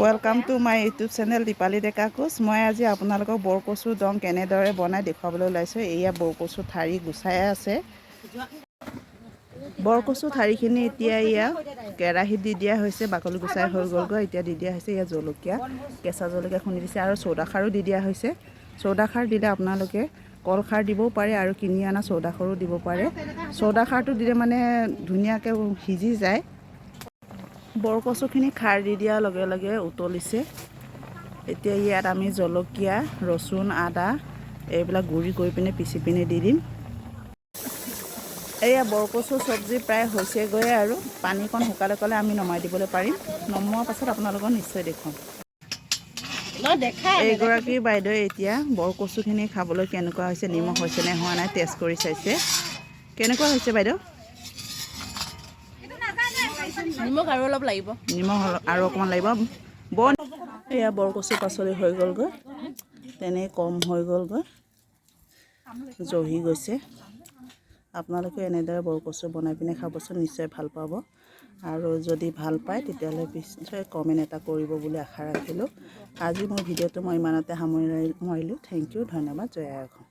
Welcome to my YouTube channel Dipali Deka Koch. মই আজি আপোনালোকক বৰকচু দম কেনেদৰে বনাই দেখুৱাবলৈ ওলাইছোঁ। এয়া বৰকচু ঠাৰি গুচাই আছে। বৰকচু ঠাৰিখিনি এতিয়া ইয়া কেৰাহীত দি দিয়া হৈছে, বাকলি গুচাই হৈ গ'লগৈ। এতিয়া দি দিয়া হৈছে ইয়াত জলকীয়া, কেঁচা জলকীয়া খুন্দি দিছে আৰু চৌদা খাৰো দি দিয়া হৈছে। চৌদা খাৰ দিলে আপোনালোকে কল খাৰ দিবও পাৰে আৰু কিনি অনা চৌদা খাৰো দিব পাৰে। চৌদা খাৰটো দিলে মানে ধুনীয়াকৈ সিজি যায়। বৰকচুখিনি খাৰ দি দিয়াৰ লগে লগে উতলিছে। এতিয়া ইয়াত আমি জলকীয়া, ৰচুন, আদা এইবিলাক গুড়ি কৰি পিনে পিচি পিনে দি দিম। এয়া বৰকচু চব্জি প্ৰায় হৈছেগৈ আৰু পানীকণ শুকালে ক'লে আমি নমাই দিবলৈ পাৰিম। নমোৱাৰ পাছত আপোনালোকক নিশ্চয় দেখুৱাম। এইগৰাকী বাইদেৱে এতিয়া বৰকচুখিনি খাবলৈ কেনেকুৱা হৈছে, নিমখ হৈছে নে হোৱা নাই টেষ্ট কৰি চাইছে। কেনেকুৱা হৈছে বাইদেউ? নিমখ আৰু অলপ লাগিব। নিমখ আৰু অকণমান লাগিব। এয়া বৰকচু পাচলি হৈ গ'লগৈ, তেনেই কম হৈ গ'লগৈ, জহি গৈছে। আপোনালোকে এনেদৰে বৰকচু বনাই পিনে খাবচোন, নিশ্চয় ভাল পাব। আৰু যদি ভাল পায় তেতিয়াহ'লে নিশ্চয় কমেণ্ট এটা কৰিব বুলি আশা ৰাখিলোঁ। আজি মোৰ ভিডিঅ'টো মই ইমানতে সামৰি মাৰিলোঁ। থেংক ইউ, ধন্যবাদ। জয় আই অসম।